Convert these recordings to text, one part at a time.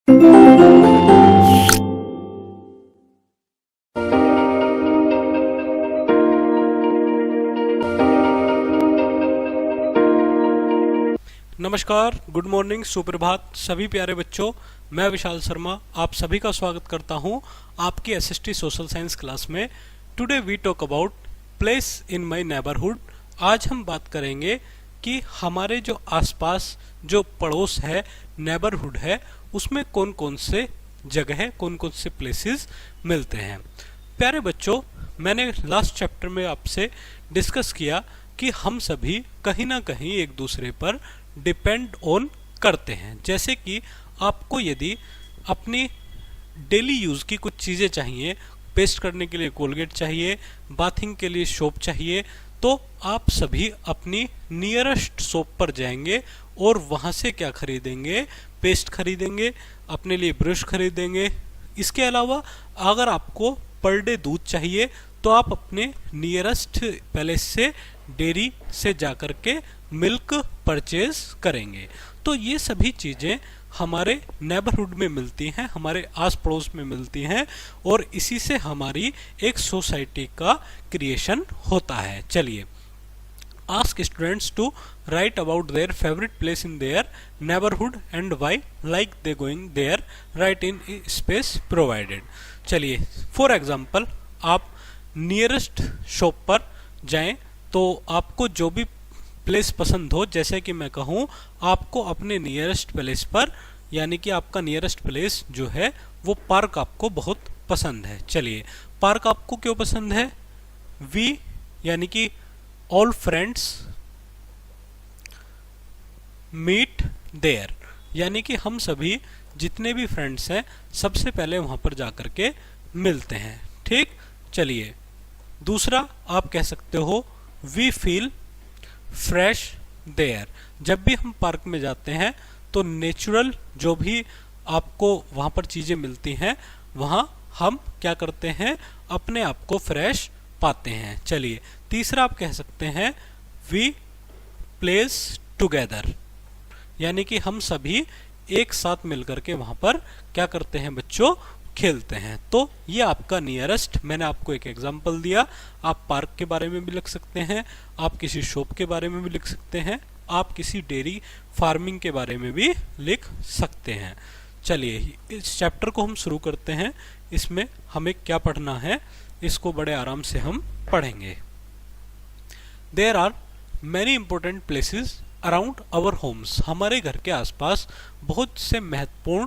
नमस्कार, good morning, सुप्रभात सभी प्यारे बच्चों। मैं विशाल शर्मा आप सभी का स्वागत करता हूं आपकी एसएसटी सोशल साइंस क्लास में। Today we talk about place in my neighbourhood. आज हम बात करेंगे कि हमारे जो आसपास जो पड़ोस है, नेबरहुड है, उसमें कौन कौन से जगह, कौन कौन से प्लेसेस मिलते हैं। प्यारे बच्चों, मैंने लास्ट चैप्टर में आपसे डिस्कस किया कि हम सभी कहीं ना कहीं एक दूसरे पर डिपेंड ऑन करते हैं। जैसे कि आपको यदि अपनी डेली यूज़ की कुछ चीज़ें चाहिए, पेस्ट करने के लिए कोलगेट चाहिए, बाथिंग के लिए सोप चाहिए, तो आप सभी अपनी नियरेस्ट शॉप पर जाएंगे और वहाँ से क्या खरीदेंगे? पेस्ट खरीदेंगे, अपने लिए ब्रश खरीदेंगे। इसके अलावा अगर आपको पर डे दूध चाहिए तो आप अपने नियरेस्ट पैलेस से, डेयरी से जाकर के मिल्क परचेज करेंगे। तो ये सभी चीज़ें हमारे नेबरहुड में मिलती हैं, हमारे आस पड़ोस में मिलती हैं और इसी से हमारी एक सोसाइटी का क्रिएशन होता है। चलिए, ask students to write about their favourite place in their neighbourhood and why like they going there, write in space provided. चलिए, फॉर एग्जाम्पल आप नियरेस्ट शॉप पर जाएं तो आपको जो भी प्लेस पसंद हो, जैसे कि मैं कहूँ आपको अपने नियरेस्ट प्लेस पर, यानी कि आपका नियरेस्ट प्लेस जो है वो पार्क आपको बहुत पसंद है। चलिए, पार्क आपको क्यों पसंद है? वी यानी कि ऑल फ्रेंड्स मीट देयर, यानी कि हम सभी जितने भी फ्रेंड्स हैं सबसे पहले वहाँ पर जाकर के मिलते हैं। ठीक, चलिए, दूसरा आप कह सकते हो वी फील फ्रेश देयर। जब भी हम पार्क में जाते हैं तो नेचुरल जो भी आपको वहाँ पर चीज़ें मिलती हैं, वहाँ हम क्या करते हैं? अपने आप को फ्रेश पाते हैं। चलिए, तीसरा आप कह सकते हैं वी प्लेस टुगेदर, यानी कि हम सभी एक साथ मिलकर के वहाँ पर क्या करते हैं बच्चों? खेलते हैं। तो ये आपका नियरेस्ट, मैंने आपको एक एग्जांपल दिया। आप पार्क के बारे में भी लिख सकते हैं, आप किसी शॉप के बारे में भी लिख सकते हैं, आप किसी डेयरी फार्मिंग के बारे में भी लिख सकते हैं। चलिए, इस चैप्टर को हम शुरू करते हैं। इसमें हमें क्या पढ़ना है, इसको बड़े आराम से हम पढ़ेंगे। There are many important places around our homes. हमारे घर के आसपास बहुत से महत्वपूर्ण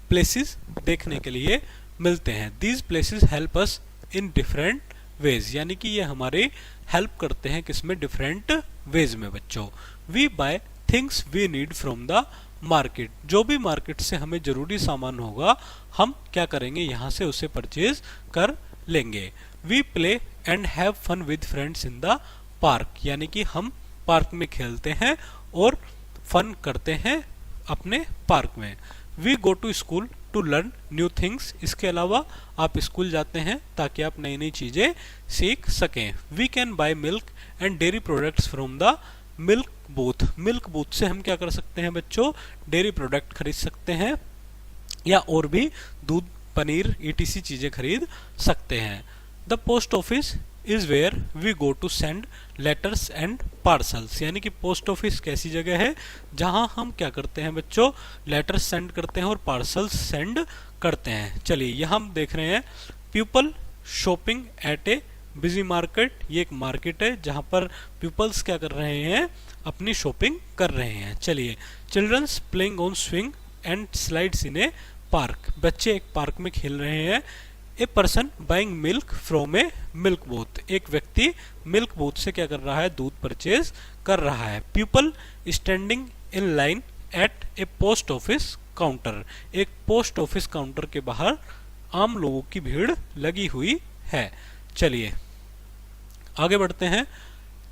प्लेसेस देखने के लिए मिलते हैं। These places help us in different ways, यानी कि ये हमारे हेल्प करते हैं किसमें? डिफरेंट वेज में बच्चों। We buy things we need from the market. जो भी मार्केट से हमें जरूरी सामान होगा हम क्या करेंगे? यहाँ से उसे परचेज कर लेंगे। We play and have fun with friends in the park, यानी कि हम पार्क में खेलते हैं और फन करते हैं अपने पार्क में। We go to school to learn new things. इसके अलावा आप स्कूल जाते हैं ताकि आप नई नई चीज़ें सीख सकें। We can buy milk and dairy products from the milk booth. Milk booth से हम क्या कर सकते हैं बच्चों? डेयरी प्रोडक्ट खरीद सकते हैं या और भी दूध, पनीर ईटीसी चीज़ें खरीद सकते हैं। The post office is where we go to send letters and parcels, यानी कि पोस्ट ऑफिस कैसी जगह है जहां हम क्या करते हैं बच्चों? लेटर्स सेंड करते हैं और पार्सल्स सेंड करते हैं। चलिए, यहाँ हम देख रहे हैं पीपल शॉपिंग एट ए बिजी मार्केट। ये एक मार्केट है जहां पर पीपल्स क्या कर रहे हैं? अपनी शॉपिंग कर रहे हैं। चलिए, childrens playing on swing and slides in a park. बच्चे एक पार्क में खेल रहे हैं। A person buying milk from a milk booth. एक व्यक्ति मिल्क बूथ से क्या कर रहा है? दूध परचेज कर रहा है। People standing in line at A post office counter. एक पोस्ट ऑफिस काउंटर के बाहर आम लोगों की भीड़ लगी हुई है। चलिए, आगे बढ़ते हैं।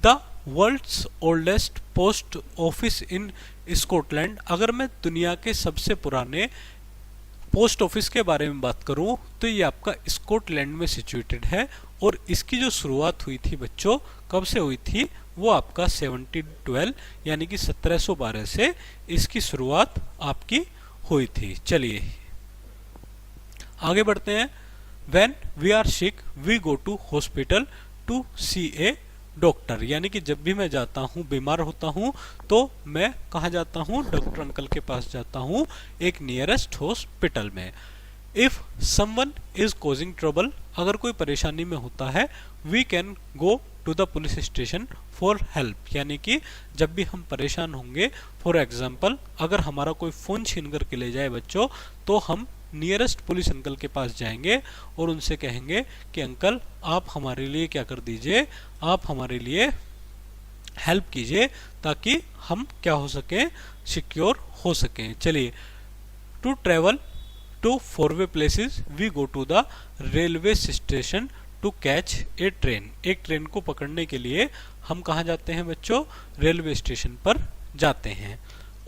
The world's oldest post office in Scotland. अगर मैं दुनिया के सबसे पुराने पोस्ट ऑफिस के बारे में बात करूं तो ये आपका स्कॉटलैंड में सिचुएटेड है और इसकी जो शुरुआत हुई थी बच्चों, कब से हुई थी? वो आपका 1712 यानी कि 1712 से इसकी शुरुआत आपकी हुई थी। चलिए आगे बढ़ते हैं। When we are sick, we go to hospital to see a doctor, यानी कि जब भी मैं जाता हूँ, बीमार होता हूँ, तो मैं कहाँ जाता हूँ? डॉक्टर अंकल के पास जाता हूँ, एक नियरेस्ट हॉस्पिटल में। If someone is causing trouble, अगर कोई परेशानी में होता है, we can go to the police station for help, यानी कि जब भी हम परेशान होंगे, फॉर एग्जाम्पल अगर हमारा कोई फोन छीन करके ले जाए बच्चों, तो हम नियरेस्ट पुलिस अंकल के पास जाएंगे और उनसे कहेंगे कि अंकल आप हमारे लिए क्या कर दीजिए, आप हमारे लिए हेल्प कीजिए ताकि हम क्या हो सके, सिक्योर हो सकें। चलिए, टू ट्रेवल टू 4-वे places we go to the railway station to catch a train. एक ट्रेन को पकड़ने के लिए हम कहाँ जाते हैं बच्चों? रेलवे स्टेशन पर जाते हैं।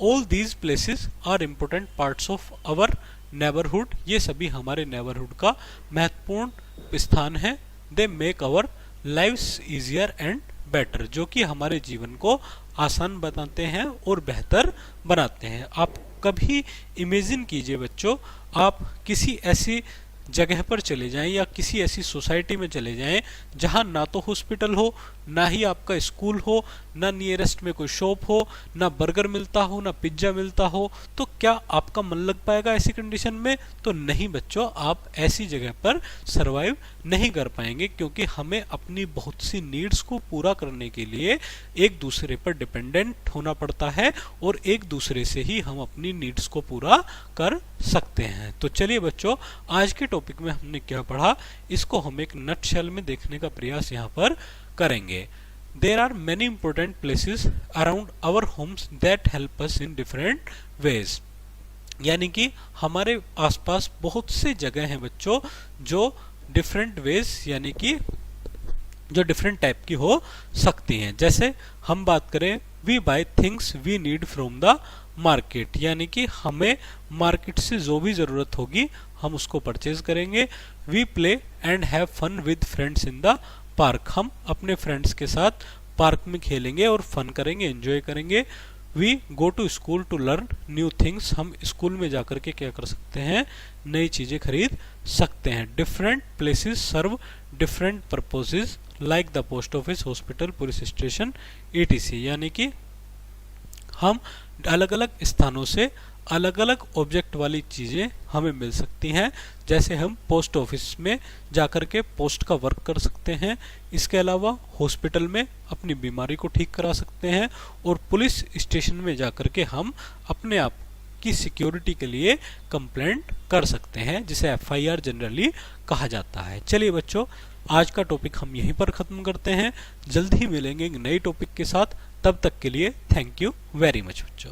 All these places are important parts of our neighbourhood, ये सभी हमारे नेबरहुड का महत्वपूर्ण स्थान है। They make our lives easier and better, जो कि हमारे जीवन को आसान बनाते हैं और बेहतर बनाते हैं। आप कभी इमेजिन कीजिए बच्चों, आप किसी ऐसी जगह पर चले जाएं या किसी ऐसी सोसाइटी में चले जाएं जहां ना तो हॉस्पिटल हो, ना ही आपका स्कूल हो, ना नियरेस्ट में कोई शॉप हो, ना बर्गर मिलता हो, ना पिज्जा मिलता हो, तो क्या आपका मन लग पाएगा ऐसी कंडीशन में? तो नहीं बच्चों, आप ऐसी जगह पर सरवाइव नहीं कर पाएंगे, क्योंकि हमें अपनी बहुत सी नीड्स को पूरा करने के लिए एक दूसरे पर डिपेंडेंट होना पड़ता है और एक दूसरे से ही हम अपनी नीड्स को पूरा कर सकते हैं। तो चलिए बच्चों, आज के टॉपिक में हमने क्या पढ़ा, इसको हम एक नटशेल में देखने का प्रयास यहाँ पर करेंगे। There are many important places around our homes that help us in different ways, यानी कि हमारे आसपास बहुत से जगह हैं बच्चों जो डिफरेंट वेज, यानी कि जो डिफरेंट टाइप की हो सकती हैं। जैसे हम बात करें, we buy things we need from the market, यानी कि हमें मार्केट से जो भी जरूरत होगी हम उसको परचेज करेंगे। We play and have fun with friends in the park, हम अपने फ्रेंड्स के साथ पार्क में खेलेंगे और फन करेंगे, एंजॉय करेंगे। We go to school to learn new things, हम स्कूल में जाकर के क्या कर सकते हैं, नई चीजें खरीद सकते हैं। Different places serve different purposes like the post office, hospital, police station, etc, यानी कि हम अलग अलग स्थानों से अलग अलग ऑब्जेक्ट वाली चीजें हमें मिल सकती हैं। जैसे हम पोस्ट ऑफिस में जाकर के पोस्ट का वर्क कर सकते हैं, इसके अलावा हॉस्पिटल में अपनी बीमारी को ठीक करा सकते हैं, और पुलिस स्टेशन में जाकर के हम अपने आप की सिक्योरिटी के लिए कंप्लेंट कर सकते हैं, जिसे FIR जनरली कहा जाता है। चलिए बच्चों, आज का टॉपिक हम यहीं पर खत्म करते हैं। जल्द ही मिलेंगे एक नई टॉपिक के साथ, तब तक के लिए थैंक यू वेरी मच बच्चों।